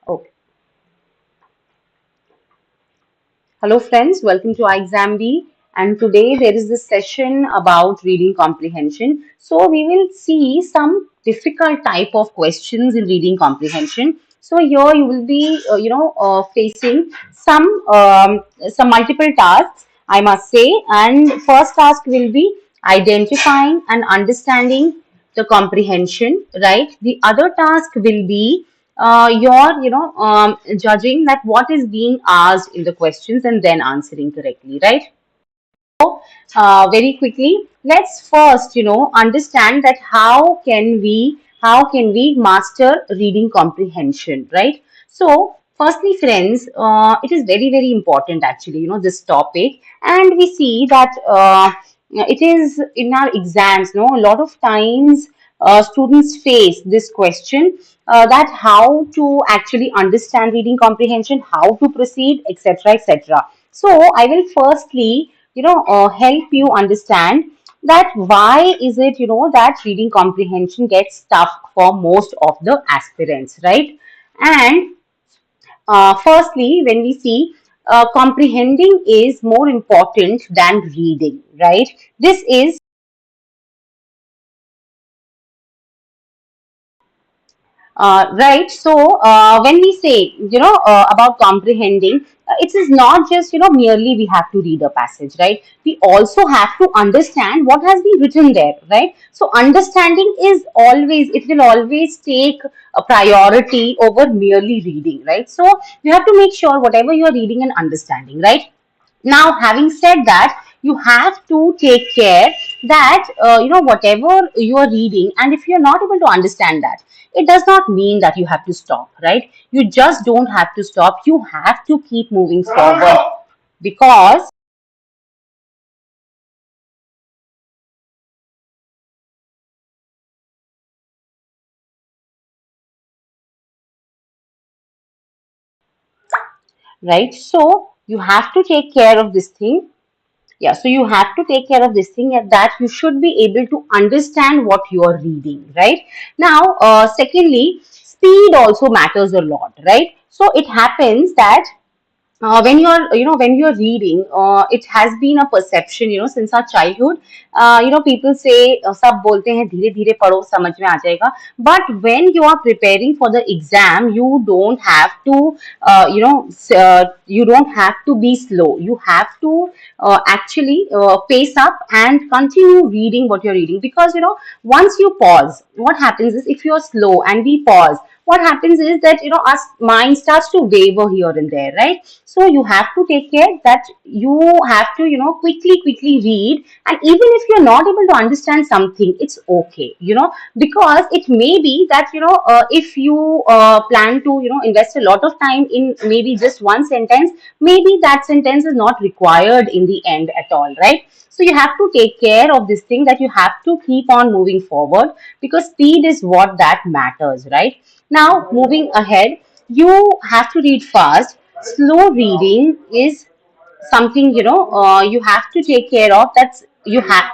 Okay. Hello friends, welcome to iExamB, and today there is this session about reading comprehension. So we will see some difficult type of questions in reading comprehension. So here you will be facing some multiple tasks, I must say, and first task will be identifying and understanding the comprehension, right? The other task will be judging that what is being asked in the questions and then answering correctly, right? So, very quickly, let's first, understand that how can we master reading comprehension, right? So, firstly, friends, it is very very important actually, this topic, and we see that it is in our exams. No, a lot of times students face this question that how to actually understand reading comprehension, how to proceed, etc., etc. So, I will firstly help you understand that why is it that reading comprehension gets tough for most of the aspirants, right? And firstly, when we see comprehending is more important than reading, right? This is right. So when we say, about comprehending, it is not just, merely we have to read a passage, right? We also have to understand what has been written there, right? So understanding is always, it will always take a priority over merely reading, right? So you have to make sure whatever you are reading and understanding, right? Now, having said that, you have to take care that whatever you are reading, and if you are not able to understand that, it does not mean that you have to stop, right? You just don't have to stop. You have to keep moving forward because right. So you have to take care of this thing. Yeah, so you have to take care of this thing and that you should be able to understand what you are reading, right? Now, secondly, speed also matters a lot, right? So it happens that when you're reading, it has been a perception since our childhood. People say सब बोलते हैं धीरे धीरे पढ़ो समझ में आ जाएगा, but when you are preparing for the exam you don't have to you don't have to be slow. You have to actually pace up and continue reading what you're reading, because once you pause, what happens is if you're slow and we pause, what happens is that our mind starts to waver here and there, right? So you have to take care that you have to quickly read, and even if you're not able to understand something, it's okay, because it may be that if you plan to invest a lot of time in maybe just one sentence, maybe that sentence is not required in the end at all, right? So you have to take care of this thing, that you have to keep on moving forward, because speed is what that matters, right? Now, moving ahead, you have to read fast. Slow reading is something you have to take care of. That's you have.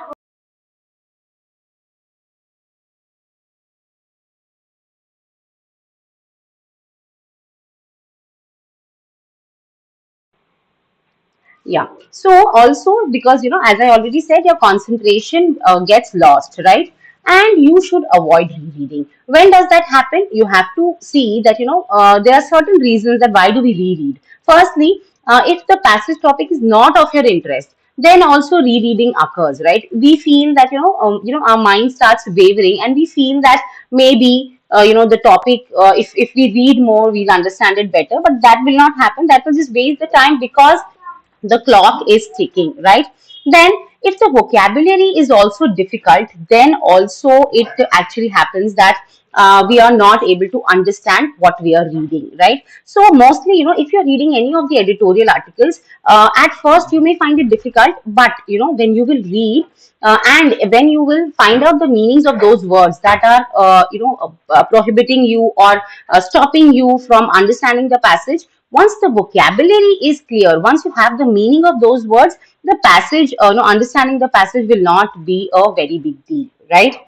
Yeah. So also, because as I already said, your concentration gets lost, right? And you should avoid rereading. When does that happen? You have to see that there are certain reasons that why do we reread. Firstly, if the passage topic is not of your interest, then also rereading occurs, right? We feel that our mind starts wavering, and we feel that maybe the topic, if we read more, we'll understand it better. But that will not happen. That will just waste the time, because the clock is ticking, right? Then if the vocabulary is also difficult, then also it actually happens that we are not able to understand what we are reading, right? So mostly, if you're reading any of the editorial articles, at first you may find it difficult, but when you will read and when you will find out the meanings of those words that are prohibiting you or stopping you from understanding the passage, once the vocabulary is clear, once you have the meaning of those words, the passage, no, understanding the passage will not be a very big deal, right?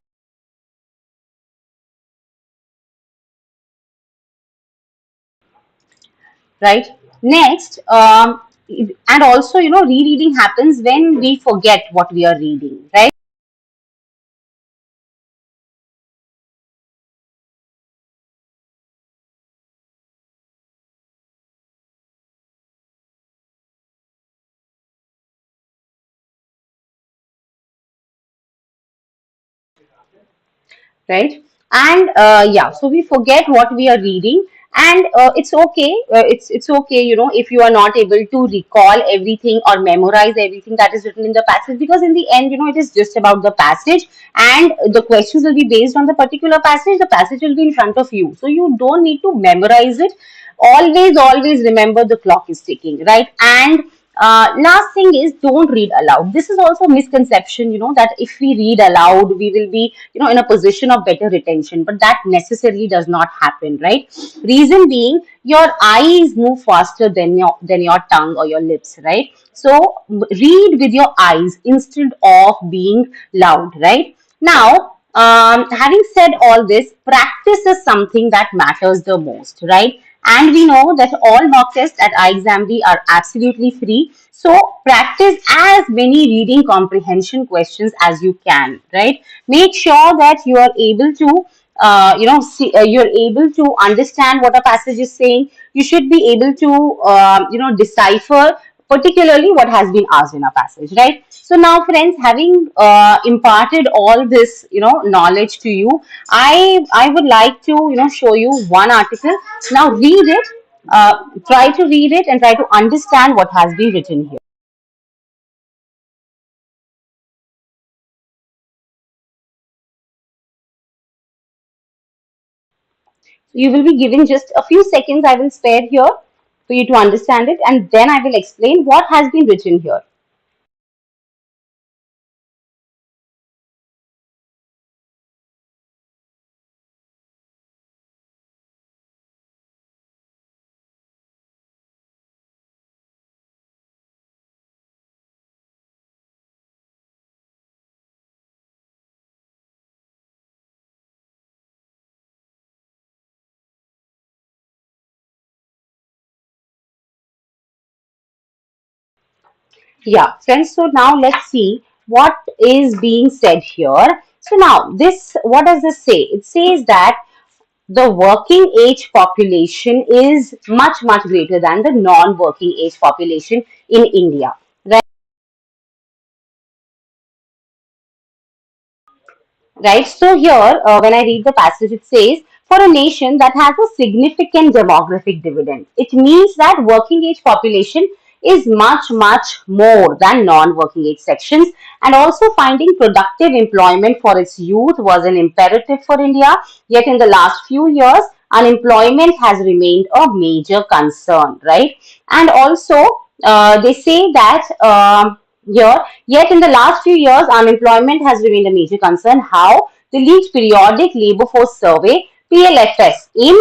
right? Next, and also, rereading happens when we forget what we are reading, right? Right? And yeah, so we forget what we are reading, and it's okay. It's okay, if you are not able to recall everything or memorize everything that is written in the passage, because in the end, it is just about the passage, and the questions will be based on the particular passage. The passage will be in front of you, so you don't need to memorize it. Always remember the clock is ticking, right? And last thing is, don't read aloud. This is also a misconception, that if we read aloud, we will be, in a position of better retention, but that necessarily does not happen, right? Reason being, your eyes move faster than your tongue or your lips, right? So read with your eyes instead of being loud, right? Now, having said all this, practice is something that matters the most, right? And we know that all mock tests at iExamD are absolutely free. So practice as many reading comprehension questions as you can, right? Make sure that you are able to, you're able to understand what a passage is saying. You should be able to, decipher particularly what has been asked in a passage, right? So now, friends, having imparted all this, knowledge to you, I would like to, show you one article. Now read it. Try to read it and try to understand what has been written here. You will be given just a few seconds. I will spare here for you to understand it, and then I will explain what has been written here. Yeah, friends. So now let's see what is being said here. So now this, what does this say? It says that the working age population is much greater than the non-working age population in India. Right? So here, when I read the passage, it says, for a nation that has a significant demographic dividend, it means that working age population is much more than non-working age sections, and also finding productive employment for its youth was an imperative for India. Yet in the last few years, unemployment has remained a major concern, right? And also, they say that here, yet in the last few years, unemployment has remained a major concern. How? The leaked periodic labor force survey (PLFS) in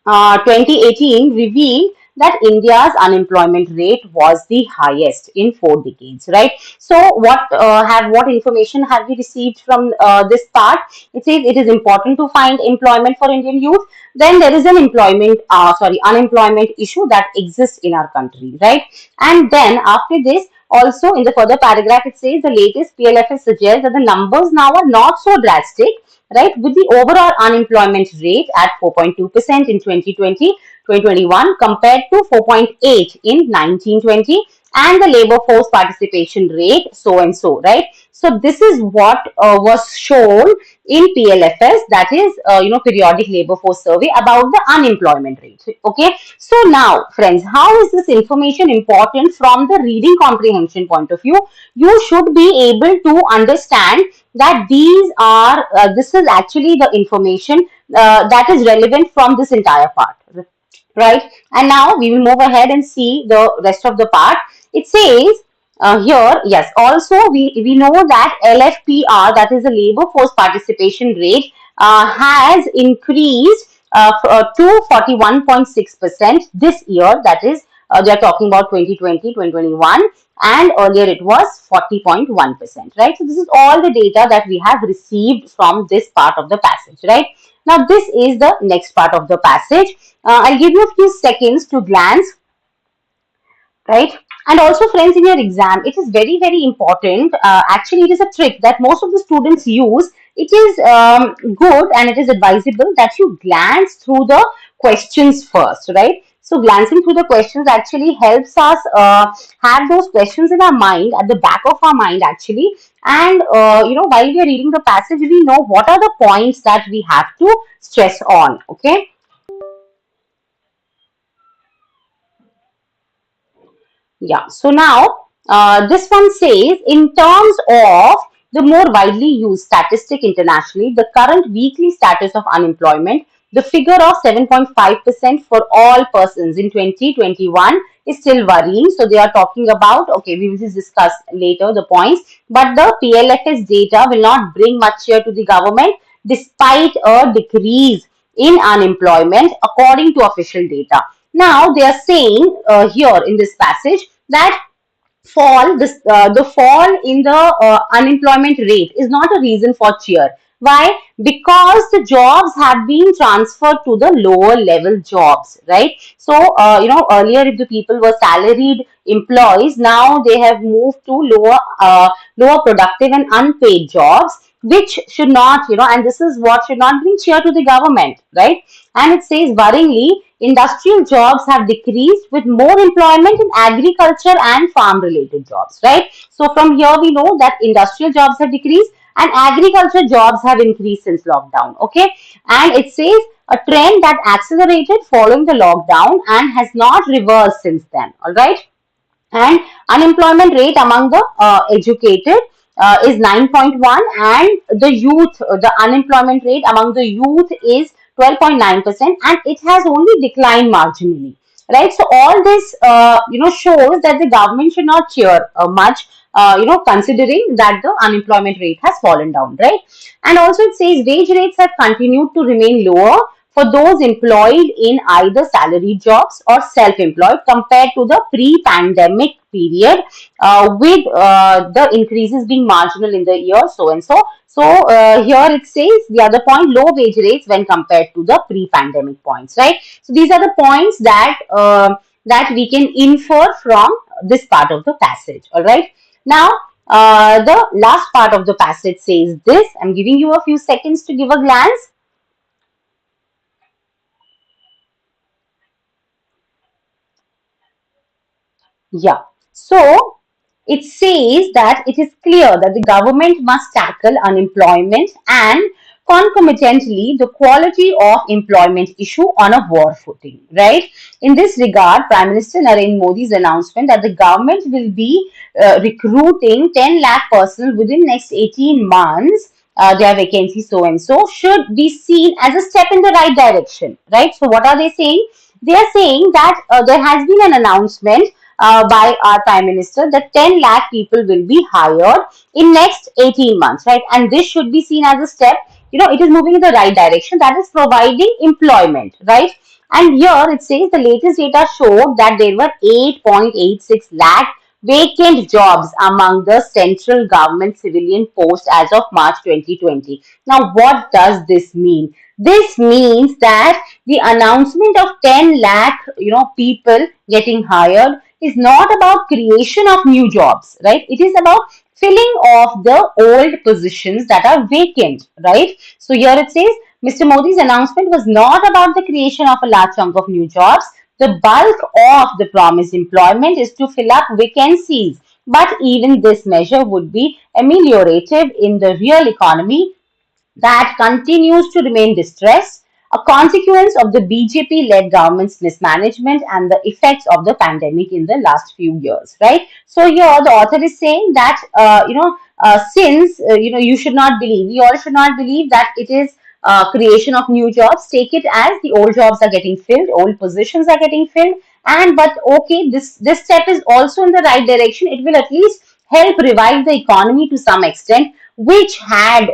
2018 revealed that India's unemployment rate was the highest in 4 decades. Right. So, what information have we received from this part? It says it is important to find employment for Indian youth. Then there is an unemployment issue that exists in our country. Right. And then after this, also in the further paragraph, it says the latest PLFS suggests that the numbers now are not so drastic, right? With the overall unemployment rate at 4.2% in 2020-2021 compared to 4.8 in 1920, and the labor force participation rate so and so, right? So this is what was shown in PLFS, that is, periodic labor force survey about the unemployment rate. Okay. So now, friends, how is this information important from the reading comprehension point of view? You should be able to understand that this is actually the information that is relevant from this entire part, right? And now we will move ahead and see the rest of the part. It says here, yes, also we know that LFPR, that is the labor force participation rate, has increased to 41.6% this year. That is, they are talking about 2020-2021, and earlier it was 40.1%, right? So this is all the data that we have received from this part of the passage, right? Now, this is the next part of the passage. I'll give you a few seconds to glance, right? And also, friends, in your exam, it is very, very important. Actually, it is a trick that most of the students use. It is good and it is advisable that you glance through the questions first, right? So, glancing through the questions actually helps us have those questions in our mind, at the back of our mind, actually. And, while we are reading the passage, we know what are the points that we have to stress on, okay? Yeah, so now this one says, in terms of the more widely used statistic internationally, the current weekly status of unemployment, the figure of 7.5% for all persons in 2021 is still worrying. So they are talking about, okay, we will just discuss later the points, but the PLFS data will not bring much cheer to the government despite a decrease in unemployment according to official data. Now they are saying here in this passage that the fall in the unemployment rate is not a reason for cheer. Why? Because the jobs have been transferred to the lower level jobs, right? So earlier if the people were salaried employees, now they have moved to lower productive and unpaid jobs, which should not, and this is what should not bring cheer to the government, right? And it says, worryingly, industrial jobs have decreased with more employment in agriculture and farm related jobs, right? So from here we know that industrial jobs have decreased and agriculture jobs have increased since lockdown, okay? And it says a trend that accelerated following the lockdown and has not reversed since then, all right? And unemployment rate among the educated is 9.1, and the unemployment rate among the youth is 12.9%, and it has only declined marginally, right? So all this shows that the government should not cheer much, considering that the unemployment rate has fallen down, right? And also it says wage rates have continued to remain lower for those employed in either salaried jobs or self-employed compared to the pre-pandemic period, with the increases being marginal in the year so and so. So here it says the other point, low wage rates when compared to the pre-pandemic points, right? So these are the points that we can infer from this part of the passage, all right? Now, the last part of the passage says this. I'm giving you a few seconds to give a glance. Yeah. So it says that it is clear that the government must tackle unemployment and concomitantly the quality of employment issue on a war footing, right? In this regard, Prime Minister Narendra Modi's announcement that the government will be recruiting 10 lakh persons within next 18 months, their vacancies so and so, should be seen as a step in the right direction, right? So what are they saying? They are saying that there has been an announcement by our Prime Minister that 10 lakh people will be hired in next 18 months, right? And this should be seen as a step, it is moving in the right direction, that is providing employment, right? And here it says the latest data showed that there were 8.86 lakh vacant jobs among the central government civilian posts as of March 2020. Now, what does this mean? This means that the announcement of 10 lakh, people getting hired is not about creation of new jobs, right? It is about filling of the old positions that are vacant, right? So here it says Mr. Modi's announcement was not about the creation of a large chunk of new jobs. The bulk of the promised employment is to fill up vacancies. But even this measure would be ameliorative in the real economy that continues to remain distressed, a consequence of the BJP led government's mismanagement and the effects of the pandemic in the last few years, right? So, here the author is saying that, since, you should not believe, we all should not believe that it is creation of new jobs. Take it as the old jobs are getting filled, old positions are getting filled, and but okay, this step is also in the right direction. It will at least help revive the economy to some extent, which had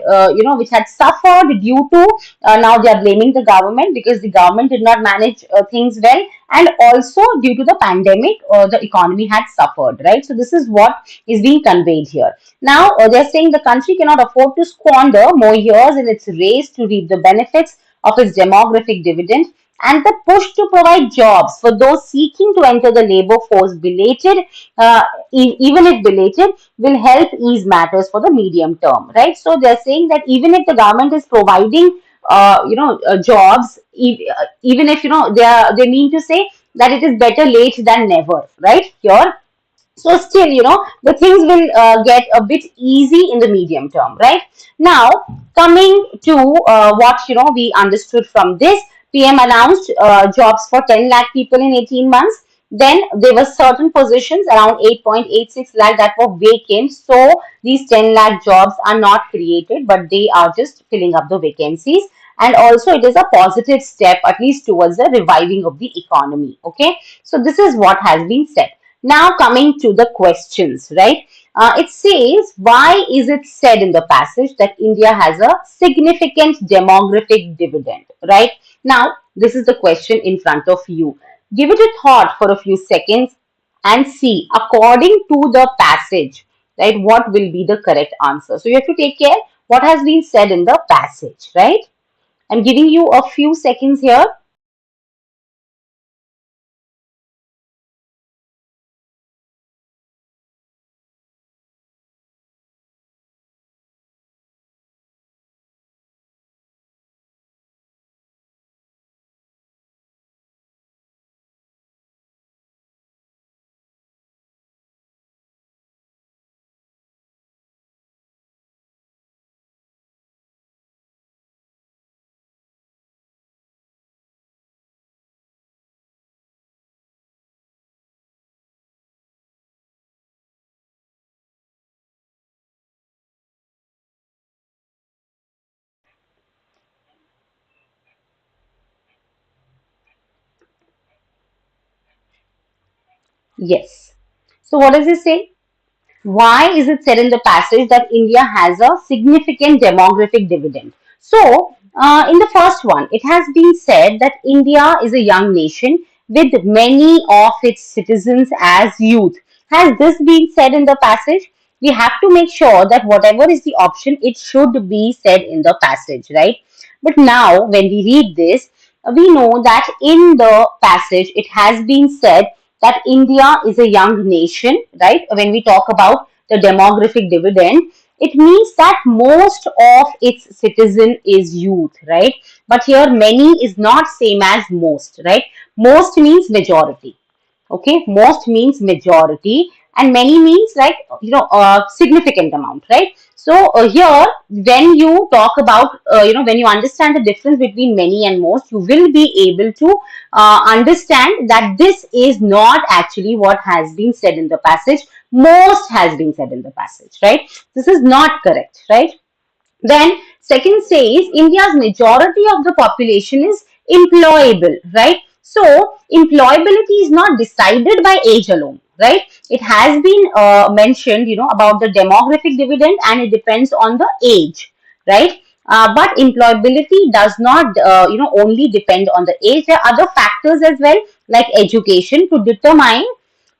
suffered due to, now they are blaming the government because the government did not manage things well, and also due to the pandemic, the economy had suffered, right? So this is what is being conveyed here. Now they're saying the country cannot afford to squander more years in its race to reap the benefits of its demographic dividend, and the push to provide jobs for those seeking to enter the labor force uh, even if belated, will help ease matters for the medium term, right? So they're saying that even if the government is providing, jobs, even if they mean to say that it is better late than never, right? Here, so still, the things will get a bit easy in the medium term, right? Now, coming to what, we understood from this, PM announced jobs for 10 lakh people in 18 months. Then there were certain positions around 8.86 lakh that were vacant. So these 10 lakh jobs are not created, but they are just filling up the vacancies. And also it is a positive step, at least towards the reviving of the economy. Okay. So this is what has been said. Now coming to the questions, right? It says, why is it said in the passage that India has a significant demographic dividend, right? Now, this is the question in front of you. Give it a thought for a few seconds and see, according to the passage, right, what will be the correct answer. So you have to take care what has been said in the passage, right? I'm giving you a few seconds here. Yes. So what does it say? Why is it said in the passage that India has a significant demographic dividend? So, in the first one, it has been said that India is a young nation with many of its citizens as youth. Has this been said in the passage? We have to make sure that whatever is the option, it should be said in the passage, right? But now, when we read this, we know that in the passage, it has been said that India is a young nation, right? When we talk about the demographic dividend, it means that most of its citizen is youth, right? But here many is not same as most, right? Most means majority. Okay, most means majority, and many means like, a significant amount, right? So here, when you talk about, when you understand the difference between many and most, you will be able to understand that this is not actually what has been said in the passage. Most has been said in the passage, right? This is not correct, right? Then second says India's majority of the population is employable, right? So employability is not decided by age alone, right? It has been mentioned, about the demographic dividend, and it depends on the age, right? But employability does not, only depend on the age. There are other factors as well, like education, to determine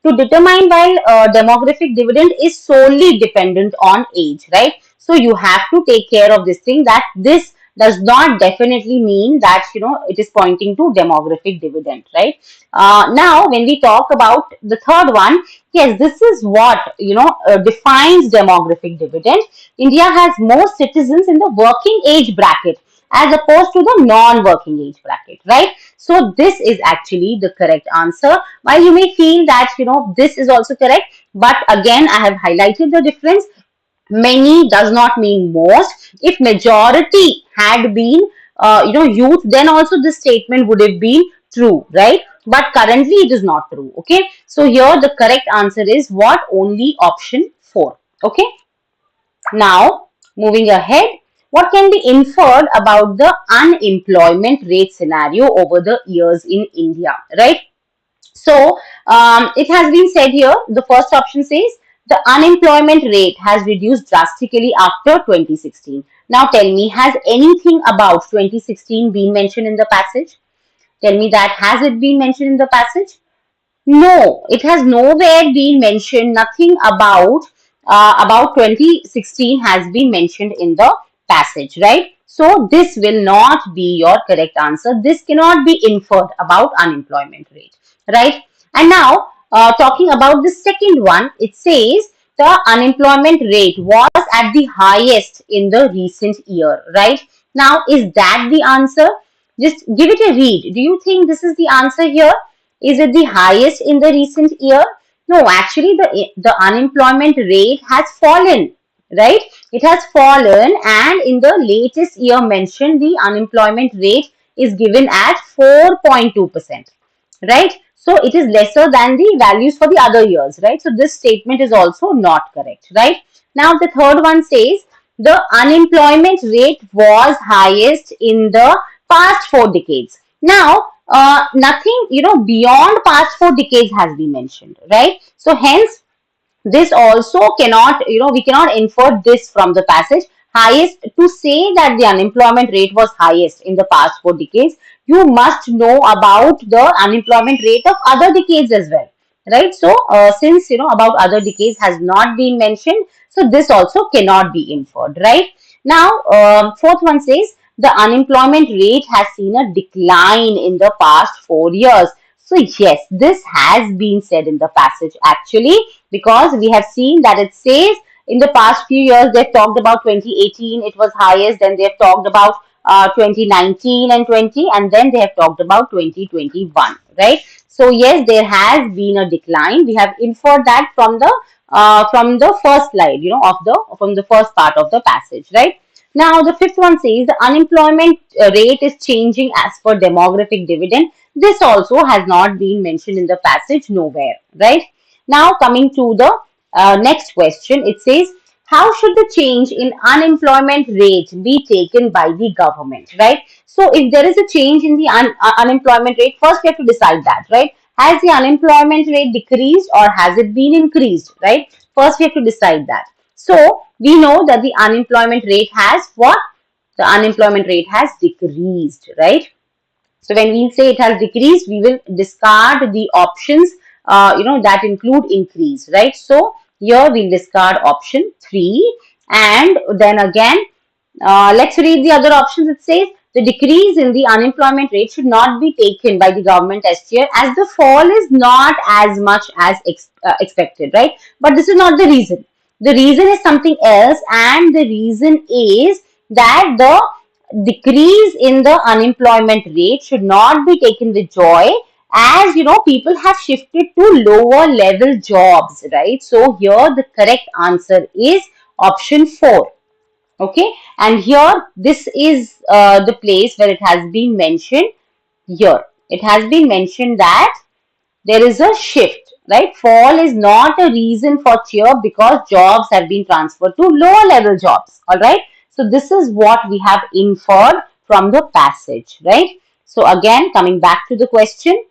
while demographic dividend is solely dependent on age, right? So you have to take care of this thing, that this does not definitely mean that, it is pointing to demographic dividend, right? Now, when we talk about the third one, yes, this is what, defines demographic dividend. India has more citizens in the working age bracket as opposed to the non-working age bracket, right? So this is actually the correct answer. While you may feel that, this is also correct, but again, I have highlighted the difference. Many does not mean most. If majority had been, youth, then also this statement would have been true, right? But currently it is not true. Okay. So here the correct answer is what? Only option 4. Okay. Now, moving ahead, what can be inferred about the unemployment rate scenario over the years in India, right? So, it has been said here, the first option says the unemployment rate has reduced drastically after 2016. Now, tell me, has anything about 2016 been mentioned in the passage? Tell me that, has it been mentioned in the passage? No, it has nowhere been mentioned. Nothing about 2016 has been mentioned in the passage, right? So this will not be your correct answer. This cannot be inferred about unemployment rate, right? And now talking about the second one, it says the unemployment rate was at the highest in the recent year, right? Now, is that the answer? Just give it a read. Do you think this is the answer here? Is it the highest in the recent year? No, actually the unemployment rate has fallen, right? It has fallen, and in the latest year mentioned, the unemployment rate is given at 4.2%, right? So it is lesser than the values for the other years, right? So this statement is also not correct, right? Now the third one says the unemployment rate was highest in the past 4 decades. Now nothing, beyond past 4 decades has been mentioned, right? So hence this also cannot, we cannot infer this from the passage. Highest, to say that the unemployment rate was highest in the past 4 decades, you must know about the unemployment rate of other decades as well, right? So since about other decades has not been mentioned, so this also cannot be inferred, right? Now fourth one says the unemployment rate has seen a decline in the past 4 years. So yes, this has been said in the passage actually, because we have seen that it says in the past few years they've talked about 2018, it was highest, then they've talked about 2019 and 20, and then they have talked about 2021, right? So yes, there has been a decline. We have inferred that from the first slide, from the first part of the passage, right? Now the fifth one says the unemployment rate is changing as per demographic dividend. This also has not been mentioned in the passage nowhere, right? Now coming to the next question, it says how should the change in unemployment rate be taken by the government, right? So if there is a change in the unemployment rate, first we have to decide that, right? Has the unemployment rate decreased or has it been increased, right? First we have to decide that. So we know that the unemployment rate has what? The unemployment rate has decreased, right? So when we say it has decreased, we will discard the options, that include increase, right? So here we'll discard option 3, and then again, let's read the other options. It says the decrease in the unemployment rate should not be taken by the government SGR as the fall is not as much as expected, right? But this is not the reason. The reason is something else, and the reason is that the decrease in the unemployment rate should not be taken with joy, as people have shifted to lower level jobs, right? So here the correct answer is option 4. Okay, and here this is the place where it has been mentioned. Here it has been mentioned that there is a shift, right? Fall is not a reason for cheer because jobs have been transferred to lower level jobs, all right? So this is what we have inferred from the passage, right? So again, coming back to the question,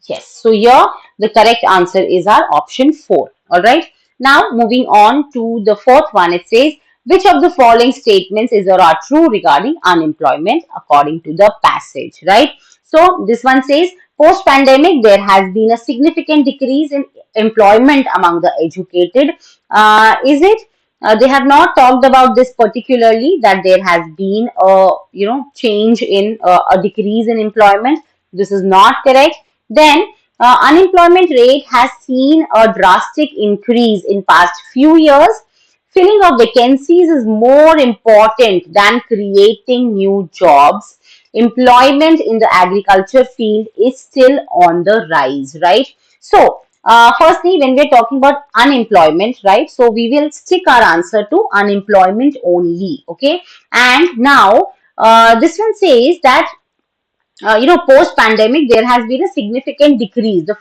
yes, so here the correct answer is our option 4, all right? Now moving on to the fourth one, it says which of the following statements is or are true regarding unemployment according to the passage, right? So this one says post-pandemic there has been a significant decrease in employment among the educated. Is it? They have not talked about this particularly, that there has been a change in a decrease in employment. This is not correct. Then unemployment rate has seen a drastic increase in past few years. Filling of vacancies is more important than creating new jobs. Employment in the agriculture field is still on the rise, right? So firstly, when we're talking about unemployment, right? So we will stick our answer to unemployment only, okay? And now this one says that post pandemic there has been a significant decrease. The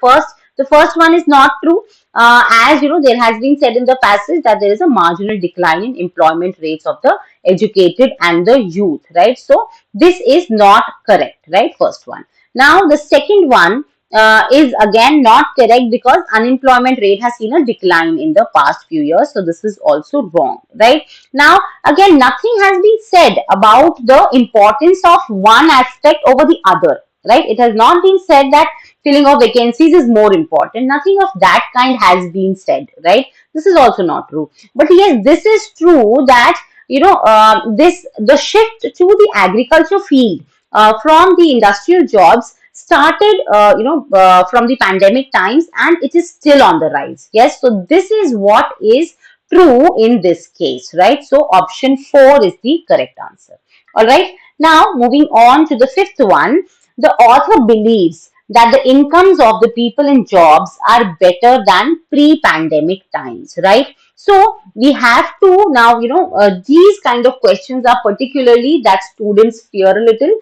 first one is not true, as there has been said in the passage that there is a marginal decline in employment rates of the educated and the youth, right? So this is not correct, right? First one. Now the second one is again not correct because unemployment rate has seen a decline in the past few years, so this is also wrong, right? Now again, nothing has been said about the importance of one aspect over the other, right? It has not been said that filling of vacancies is more important. Nothing of that kind has been said, right? This is also not true. But yes, this is true that the shift to the agriculture field from the industrial jobs started from the pandemic times, and it is still on the rise. Yes, so this is what is true in this case, right? So option 4 is the correct answer. All right, now moving on to the fifth one. The author believes that the incomes of the people in jobs are better than pre-pandemic times, right? So we have to now, these kind of questions are particularly that students fear a little.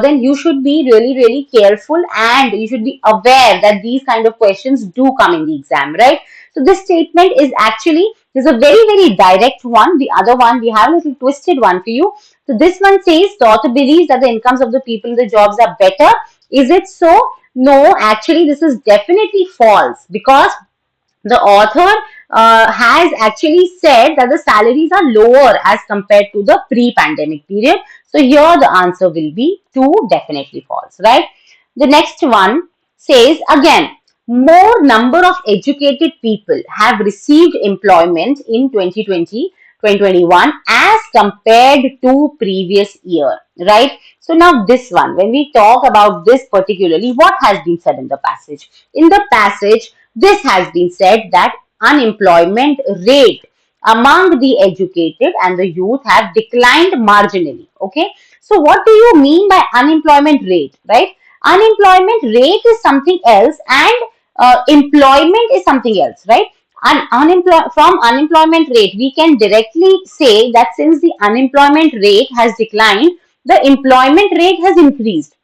Then you should be really, really careful, and you should be aware that these kind of questions do come in the exam, right? So this statement is actually, this is a very, very direct one. The other one, we have a little twisted one for you. So this one says the author believes that the incomes of the people in the jobs are better. Is it so? No, actually this is definitely false, because the author has actually said that the salaries are lower as compared to the pre-pandemic period. So here the answer will be 2, definitely false, right? The next one says again, more number of educated people have received employment in 2020 2021 as compared to previous year, right? So now this one, when we talk about this particularly, what has been said in the passage? In the passage, this has been said that unemployment rate among the educated and the youth have declined marginally. Okay. So what do you mean by unemployment rate, right? Unemployment rate is something else, and employment is something else, right? From unemployment rate, we can directly say that since the unemployment rate has declined, the employment rate has increased,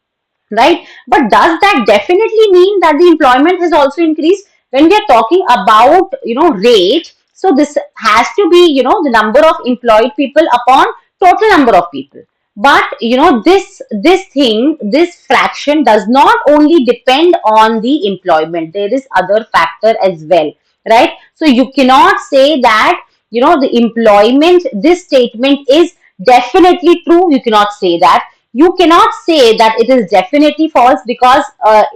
right? But does that definitely mean that the employment has also increased? When we are talking about, rate, so this has to be, the number of employed people upon total number of people. But this fraction does not only depend on the employment. There is other factor as well, right? So you cannot say that, the employment, this statement is definitely true. You cannot say that. You cannot say that it is definitely false, because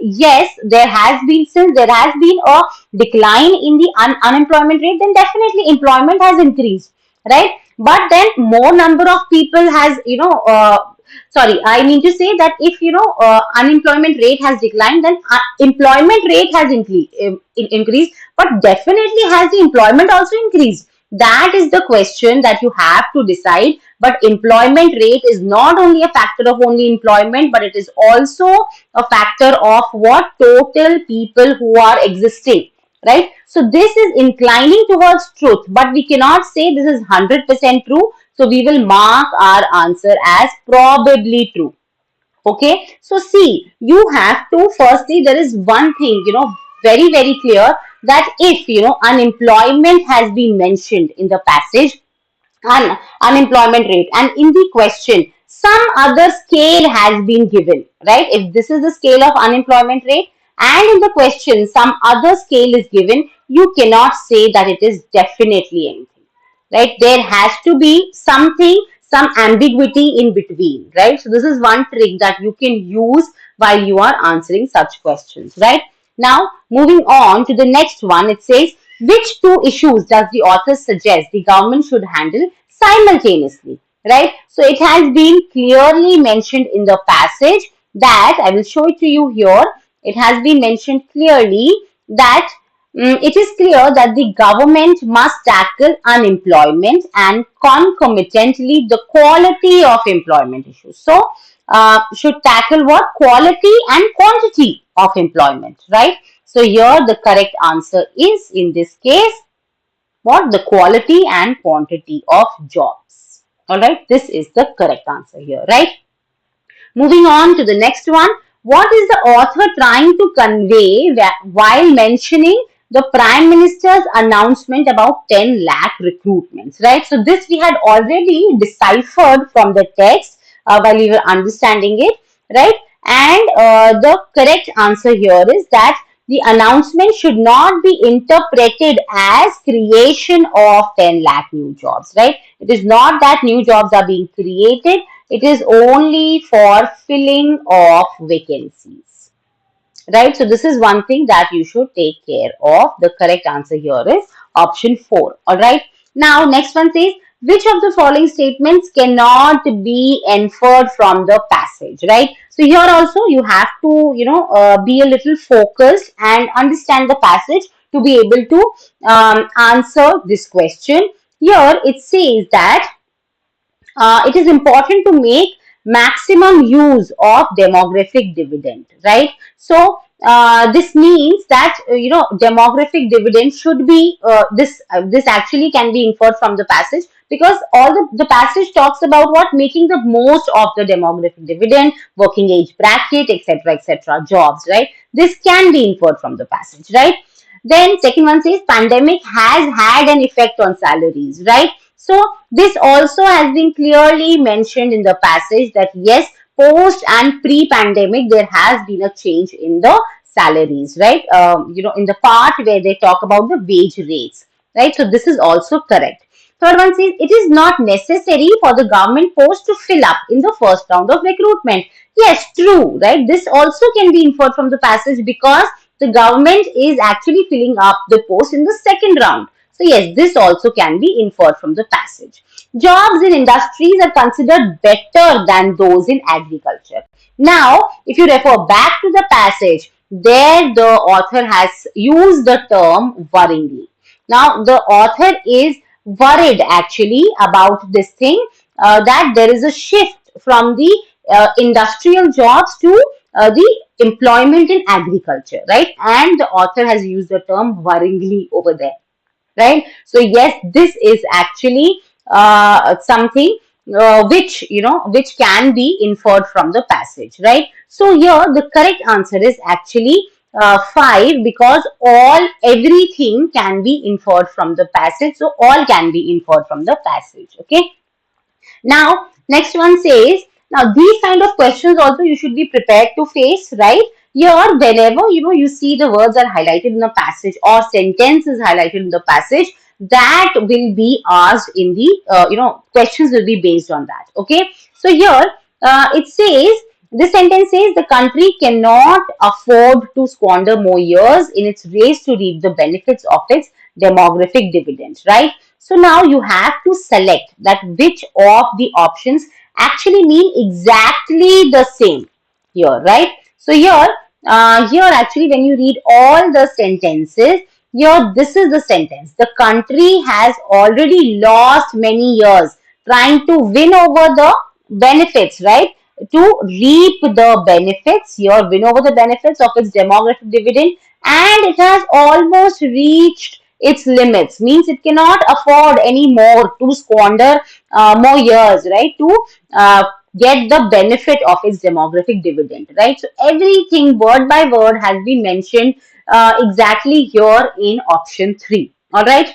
yes, there has been, since there has been a decline in the unemployment rate, then definitely employment has increased, right? But then more number of people has, sorry, I mean to say that if, unemployment rate has declined, then employment rate has increased, but definitely has the employment also increased? That is the question that you have to decide. But employment rate is not only a factor of only employment, but it is also a factor of what total people who are existing, right? So this is inclining towards truth, but we cannot say this is 100% true. So we will mark our answer as probably true. Okay, so see, you have to, firstly, there is one thing, very, very clear, that if, unemployment has been mentioned in the passage, unemployment rate, and in the question some other scale has been given, right? If this is the scale of unemployment rate and in the question some other scale is given, you cannot say that it is definitely anything, right? There has to be something, some ambiguity in between, right? So this is one trick that you can use while you are answering such questions, right? Now moving on to the next one, it says, which two issues does the author suggest the government should handle simultaneously, right? So it has been clearly mentioned in the passage that I will show it to you here. It has been mentioned clearly that it is clear that the government must tackle unemployment and concomitantly the quality of employment issues. So, should tackle what? Quality and quantity of employment, right? So, here the correct answer is, in this case, what? The quality and quantity of jobs. All right, this is the correct answer here, right? Moving on to the next one. What is the author trying to convey while mentioning the Prime Minister's announcement about 10 lakh recruitments, right? So this we had already deciphered from the text while we were understanding it, right? And the correct answer here is that the announcement should not be interpreted as creation of 10 lakh new jobs, right? It is not that new jobs are being created. It is only for filling of vacancies, right? So this is one thing that you should take care of. The correct answer here is option 4. All right. Now, next one says, which of the following statements cannot be inferred from the passage, right? So here also you have to, be a little focused and understand the passage to be able to answer this question. Here it says that it is important to make maximum use of demographic dividend, right? So this means that demographic dividend should be this actually can be inferred from the passage, because all the passage talks about what making the most of the demographic dividend, working age bracket, etc., jobs, right? This can be inferred from the passage, right? Then second one says pandemic has had an effect on salaries, right? So this also has been clearly mentioned in the passage that yes, post and pre-pandemic there has been a change in the salaries, right? In the part where they talk about the wage rates, right? So this is also correct. Third one says it is not necessary for the government post to fill up in the first round of recruitment. Yes, true, right? This also can be inferred from the passage because the government is actually filling up the post in the second round. So yes, this also can be inferred from the passage. Jobs in industries are considered better than those in agriculture. Now, if you refer back to the passage, there the author has used the term worryingly. Now, the author is worried actually about this thing, that there is a shift from the industrial jobs to the employment in agriculture, right? And the author has used the term worryingly over there, right? So yes, this is actually something which can be inferred from the passage, right? So here the correct answer is actually 5, because everything can be inferred from the passage. So all can be inferred from the passage. Okay. Now, next one says, now these kind of questions also you should be prepared to face, right? Here, whenever you see the words are highlighted in the passage or sentence is highlighted in the passage, that will be asked in the questions will be based on that. Okay. So here it says, this sentence says the country cannot afford to squander more years in its race to reap the benefits of its demographic dividends, right? So now you have to select that which of the options actually mean exactly the same here, right? So here actually when you read all the sentences, here this is the sentence. The country has already lost many years trying to win over the benefits, right? To reap the benefits, here win over the benefits of its demographic dividend, and it has almost reached its limits, means it cannot afford any more to squander more years, right, to get the benefit of its demographic dividend, right? So everything word by word has been mentioned exactly here in option 3. All right.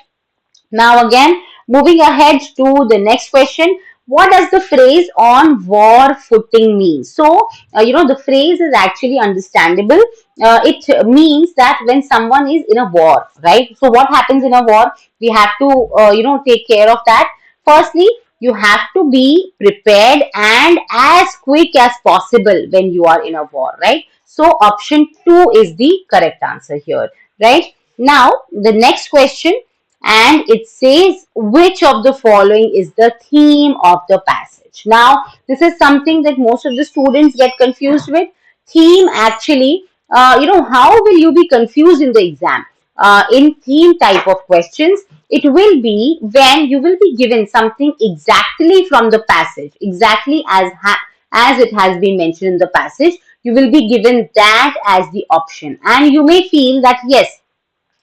Now again, moving ahead to the next question. What does the phrase on war footing mean? So, the phrase is actually understandable. It means that when someone is in a war, right? So what happens in a war? We have to, take care of that. Firstly, you have to be prepared and as quick as possible when you are in a war, right? So option 2 is the correct answer here, right? Now, the next question, and it says which of the following is the theme of the passage. Now, this is something that most of the students get confused with. Theme actually, how will you be confused in the exam? In theme type of questions, it will be when you will be given something exactly from the passage, exactly as it has been mentioned in the passage. You will be given that as the option, and you may feel that yes,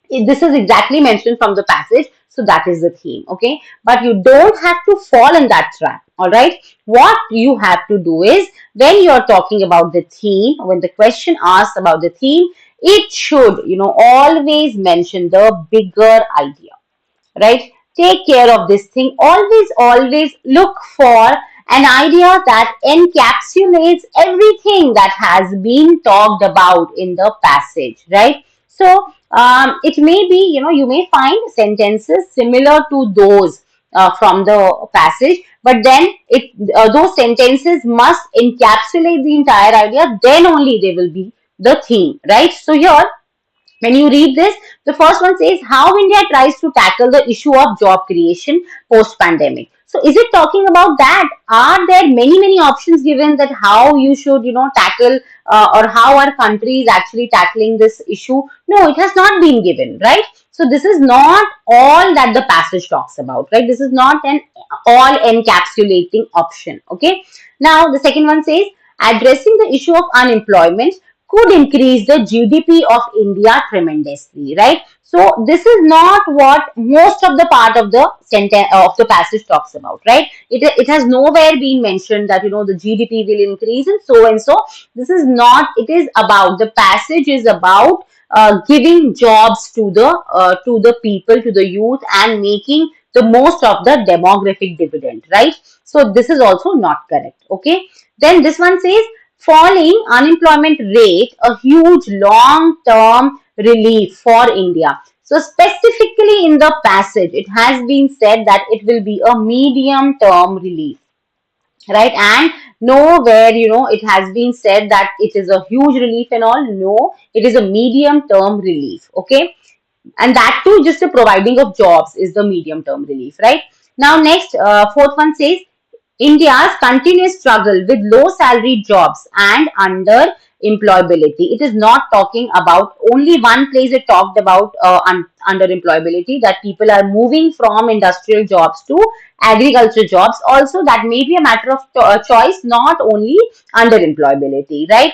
this is exactly mentioned from the passage, so that is the theme. Okay, but you don't have to fall in that trap. All right, what you have to do is, when you're talking about the theme, when the question asks about the theme, it should always mention the bigger idea, right? Take care of this thing. Always look for an idea that encapsulates everything that has been talked about in the passage, right? So it may be, you may find sentences similar to those from the passage, but then those sentences must encapsulate the entire idea, then only they will be the theme, right? So here, when you read this, the first one says how India tries to tackle the issue of job creation post pandemic. So is it talking about that? Are there many options given that how you should, tackle or how our country is actually tackling this issue? No, it has not been given, right? So this is not all that the passage talks about, right? This is not an all encapsulating option. Okay. Now the second one says addressing the issue of unemployment could increase the GDP of India tremendously, right? So this is not what most of the part of the sentence of the passage talks about, right? It has nowhere been mentioned that the GDP will increase and so and so. This is not. It is about, the passage is about giving jobs to the people, to the youth, and making the most of the demographic dividend, right? So this is also not correct. Okay. Then this one says falling unemployment rate a huge long term relief for India. So specifically in the passage, it has been said that it will be a medium term relief, right? And nowhere, it has been said that it is a huge relief and all. No, it is a medium term relief. Okay. And that too, just the providing of jobs is the medium term relief, right? Now next, fourth one says India's continuous struggle with low salary jobs and underemployability. It is not talking about only one place. It talked about underemployability, that people are moving from industrial jobs to agriculture jobs. Also, that may be a matter of choice, not only underemployability, right?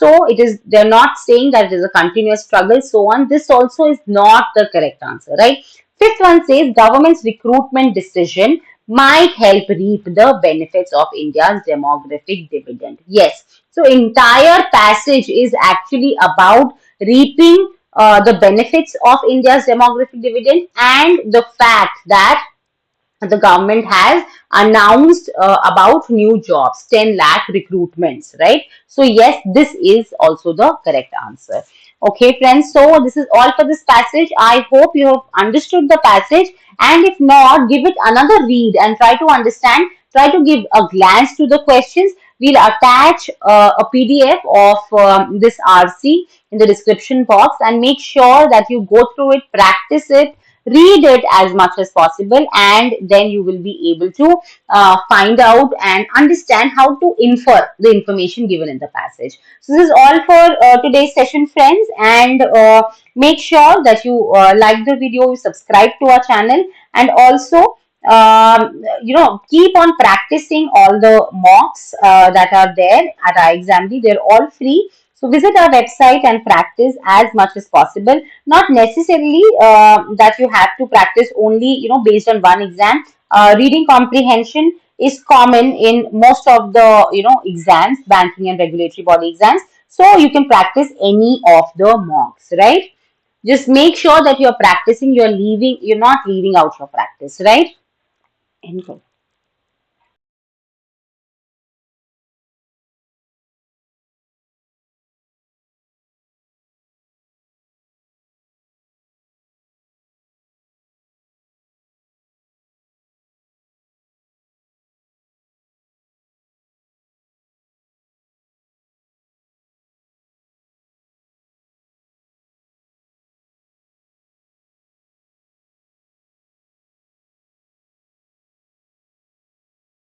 So it is, they're not saying that it is a continuous struggle, so on. This also is not the correct answer, right? Fifth one says government's recruitment decision might help reap the benefits of India's demographic dividend. Yes. So entire passage is actually about reaping the benefits of India's demographic dividend, and the fact that the government has announced about new jobs, 10 lakh recruitments, right? So yes, this is also the correct answer. Okay, friends, so this is all for this passage. I hope you have understood the passage, and if not, give it another read and try to understand, try to give a glance to the questions. We'll attach a PDF of this RC in the description box, and make sure that you go through it, practice it, read it as much as possible, and then you will be able to find out and understand how to infer the information given in the passage. So this is all for today's session, friends, and make sure that you like the video, you subscribe to our channel, and also keep on practicing all the mocks that are there at iExamly. They're all free. So visit our website and practice as much as possible. Not necessarily that you have to practice only, based on one exam. Reading comprehension is common in most of the, exams, banking and regulatory body exams. So you can practice any of the mocks, right? Just make sure that you're practicing, you're not leaving out your practice, right? End.